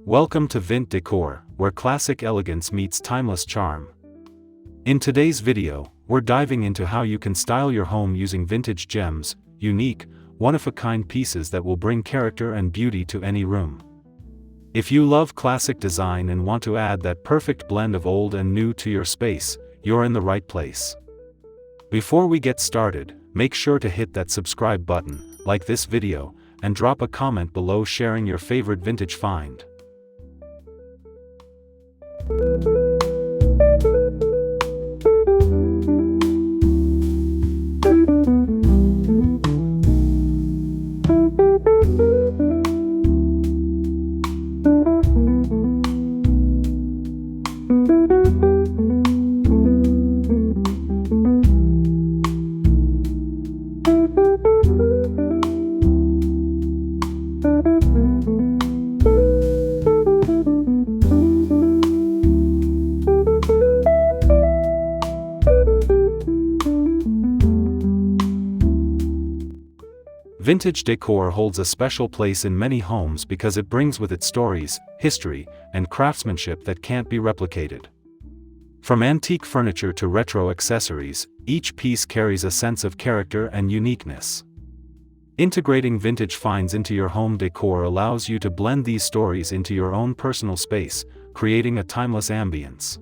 Welcome to Decor, where classic elegance meets timeless charm. In today's video, we're diving into how you can style your home using vintage gems, unique, one-of-a-kind pieces that will bring character and beauty to any room. If you love classic design and want to add that perfect blend of old and new to your space, you're in the right place. Before we get started, make sure to hit that subscribe button, like this video, and drop a comment below sharing your favorite vintage find. Vintage decor holds a special place in many homes because it brings with it stories, history, and craftsmanship that can't be replicated. From antique furniture to retro accessories, each piece carries a sense of character and uniqueness. Integrating vintage finds into your home decor allows you to blend these stories into your own personal space, creating a timeless ambience.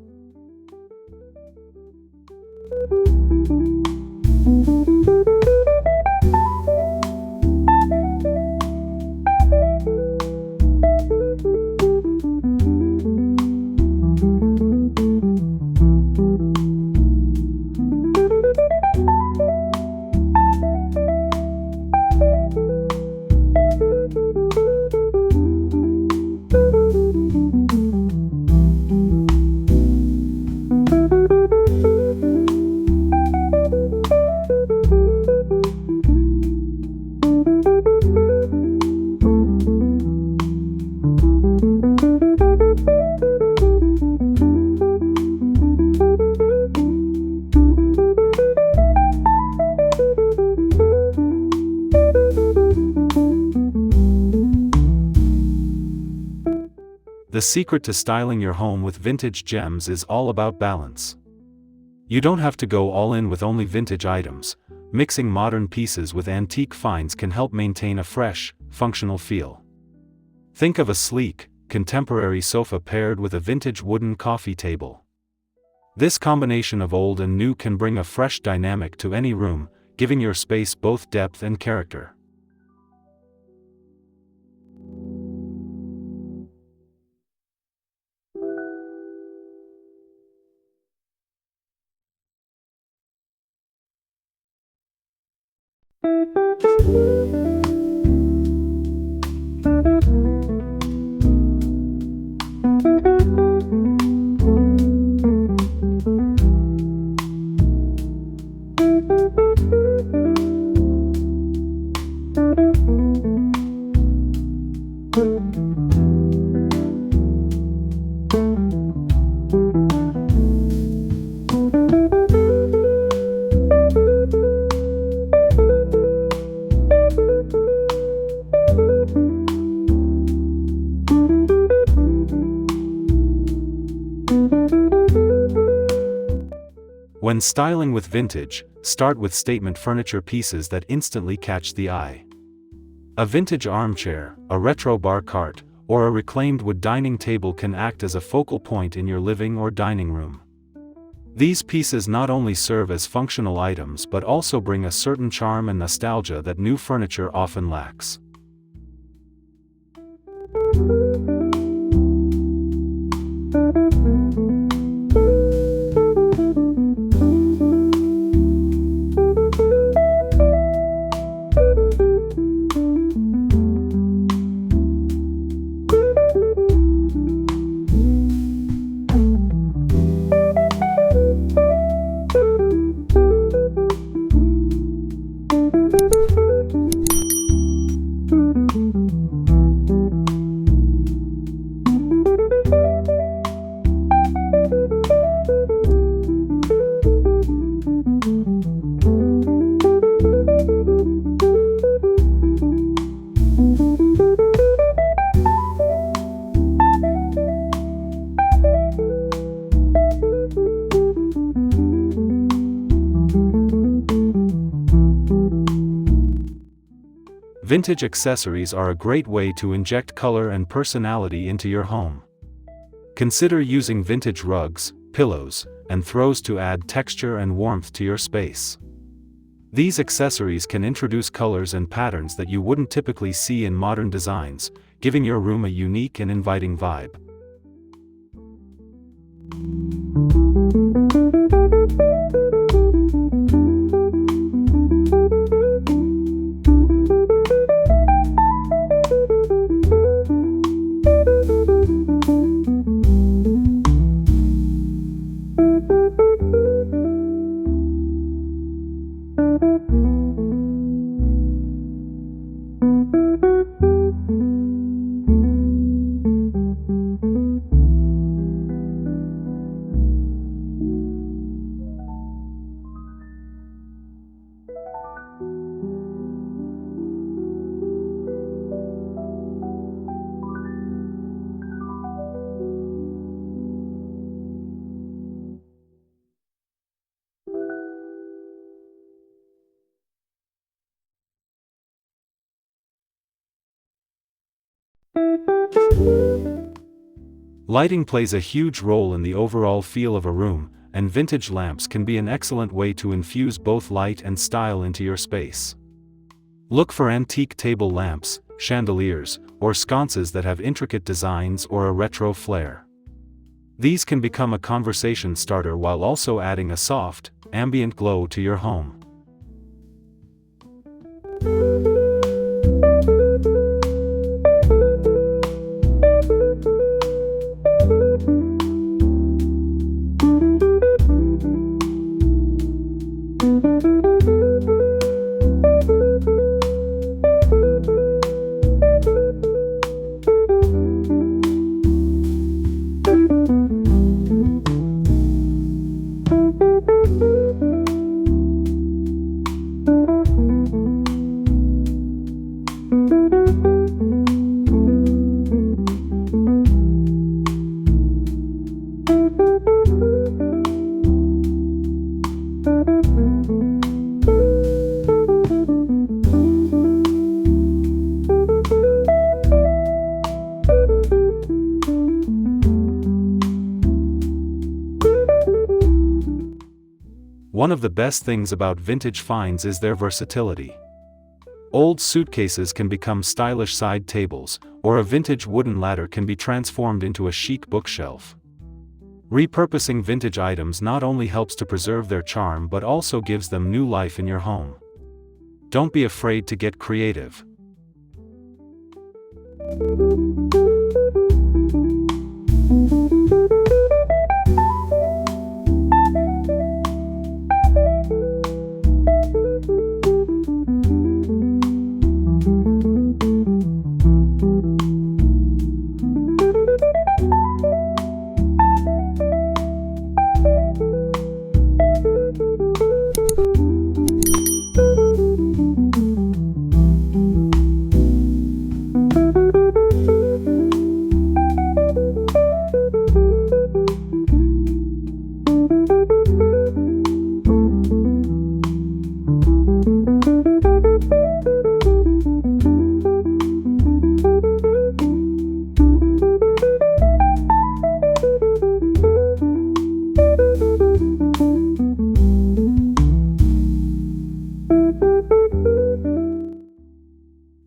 The secret to styling your home with vintage gems is all about balance. You don't have to go all in with only vintage items. Mixing modern pieces with antique finds can help maintain a fresh, functional feel. Think of a sleek, contemporary sofa paired with a vintage wooden coffee table. This combination of old and new can bring a fresh dynamic to any room, giving your space both depth and character. When styling with vintage, start with statement furniture pieces that instantly catch the eye. A vintage armchair, a retro bar cart, or a reclaimed wood dining table can act as a focal point in your living or dining room. These pieces not only serve as functional items but also bring a certain charm and nostalgia that new furniture often lacks. Vintage accessories are a great way to inject color and personality into your home. Consider using vintage rugs, pillows, and throws to add texture and warmth to your space. These accessories can introduce colors and patterns that you wouldn't typically see in modern designs, giving your room a unique and inviting vibe. Lighting plays a huge role in the overall feel of a room, and vintage lamps can be an excellent way to infuse both light and style into your space. Look for antique table lamps, chandeliers, or sconces that have intricate designs or a retro flair. These can become a conversation starter while also adding a soft, ambient glow to your home. One of the best things about vintage finds is their versatility. Old suitcases can become stylish side tables, or a vintage wooden ladder can be transformed into a chic bookshelf. Repurposing vintage items not only helps to preserve their charm but also gives them new life in your home. Don't be afraid to get creative.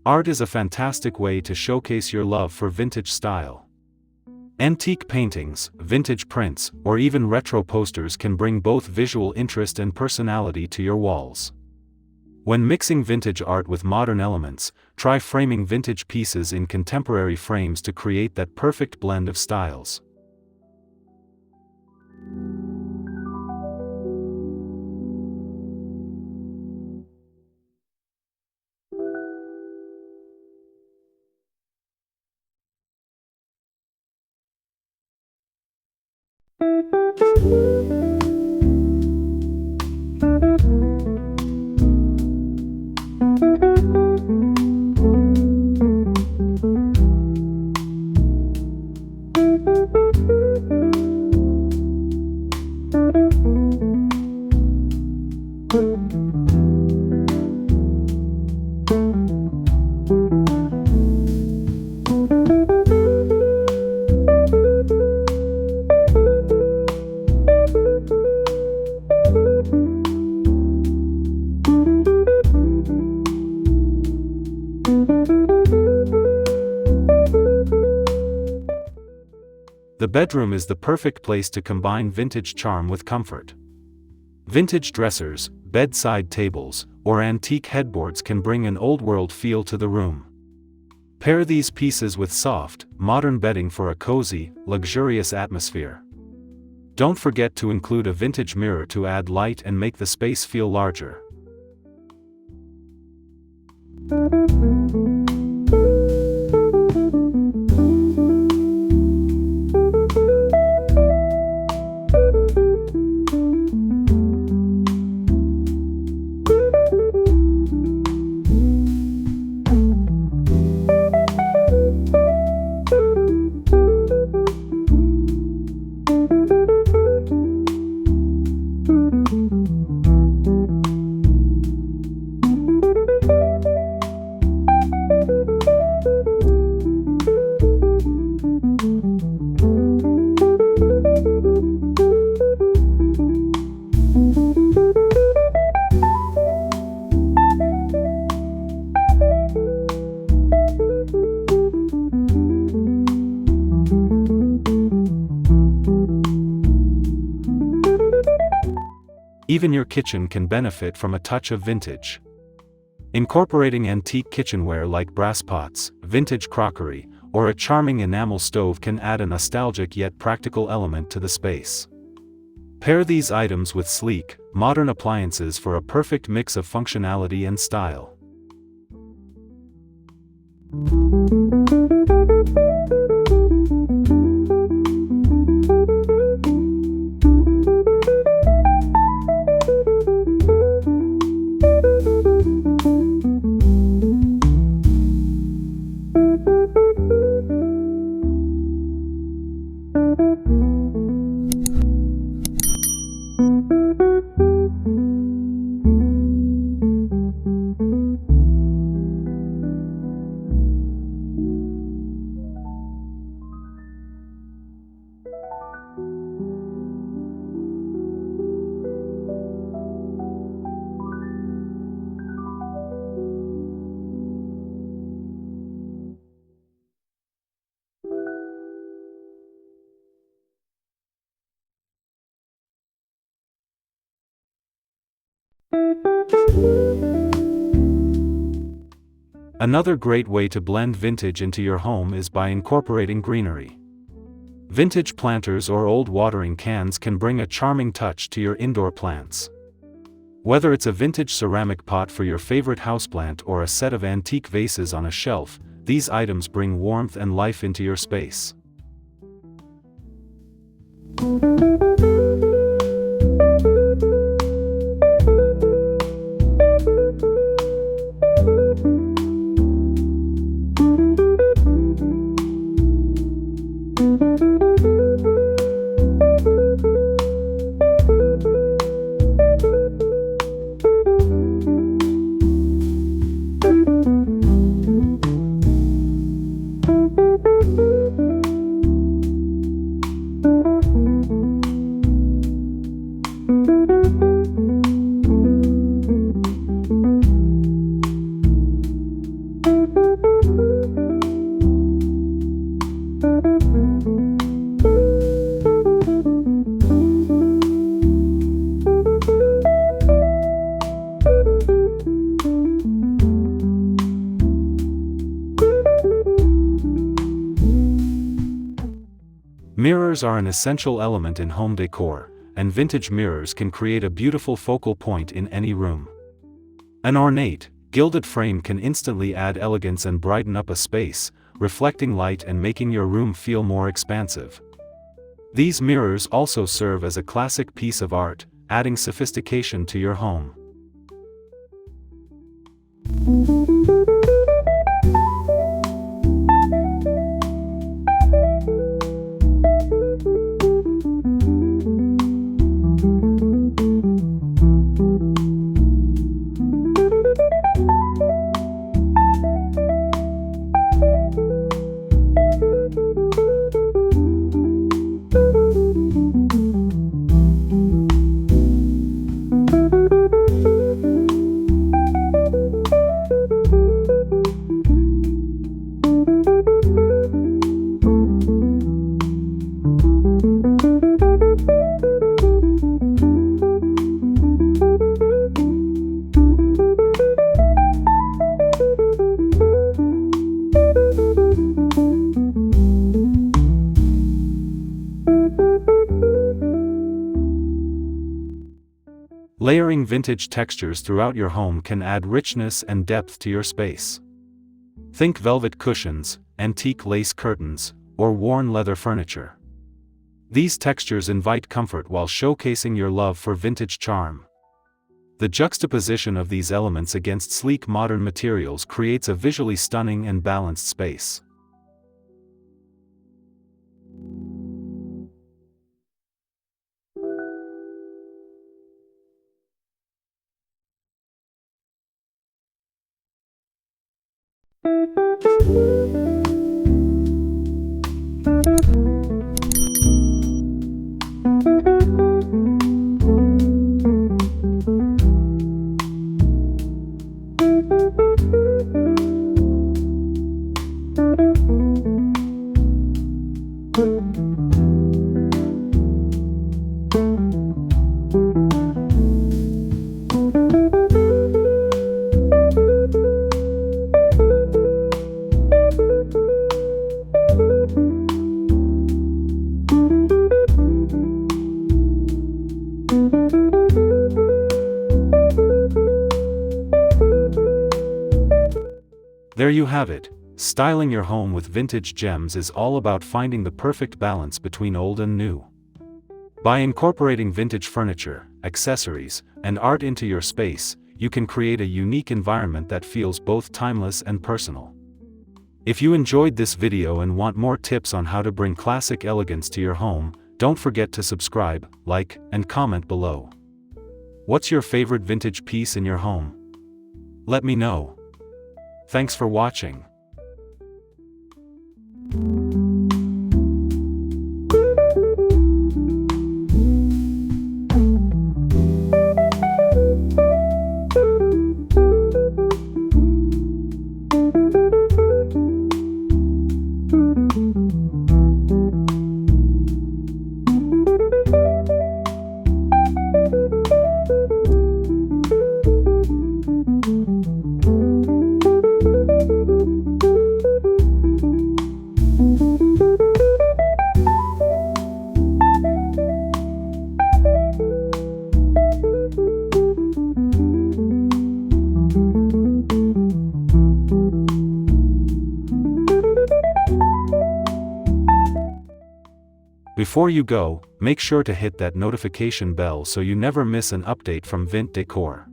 Art is a fantastic way to showcase your love for vintage style. Antique paintings, vintage prints, or even retro posters can bring both visual interest and personality to your walls. When mixing vintage art with modern elements, try framing vintage pieces in contemporary frames to create that perfect blend of styles. bedroom is the perfect place to combine vintage charm with comfort. Vintage dressers, bedside tables, or antique headboards can bring an old-world feel to the room. Pair these pieces with soft, modern bedding for a cozy, luxurious atmosphere. Don't forget to include a vintage mirror to add light and make the space feel larger. Even your kitchen can benefit from a touch of vintage. Incorporating antique kitchenware like brass pots, vintage crockery, or a charming enamel stove can add a nostalgic yet practical element to the space. Pair these items with sleek, modern appliances for a perfect mix of functionality and style. Another great way to blend vintage into your home is by incorporating greenery. Vintage planters or old watering cans can bring a charming touch to your indoor plants. Whether it's a vintage ceramic pot for your favorite houseplant or a set of antique vases on a shelf, these items bring warmth and life into your space. Mirrors are an essential element in home decor, and vintage mirrors can create a beautiful focal point in any room. An ornate, gilded frame can instantly add elegance and brighten up a space, reflecting light and making your room feel more expansive. These mirrors also serve as a classic piece of art, adding sophistication to your home. Layering vintage textures throughout your home can add richness and depth to your space. Think velvet cushions, antique lace curtains, or worn leather furniture. These textures invite comfort while showcasing your love for vintage charm. The juxtaposition of these elements against sleek modern materials creates a visually stunning and balanced space. There you have it. Styling your home with vintage gems is all about finding the perfect balance between old and new. By incorporating vintage furniture, accessories, and art into your space, you can create a unique environment that feels both timeless and personal. If you enjoyed this video and want more tips on how to bring classic elegance to your home, don't forget to subscribe, like, and comment below. What's your favorite vintage piece in your home? Let me know. Thanks for watching. Before you go, make sure to hit that notification bell so you never miss an update from Decor.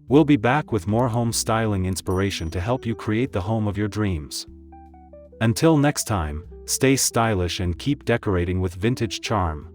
We'll be back with more home styling inspiration to help you create the home of your dreams. Until next time, stay stylish and keep decorating with vintage charm.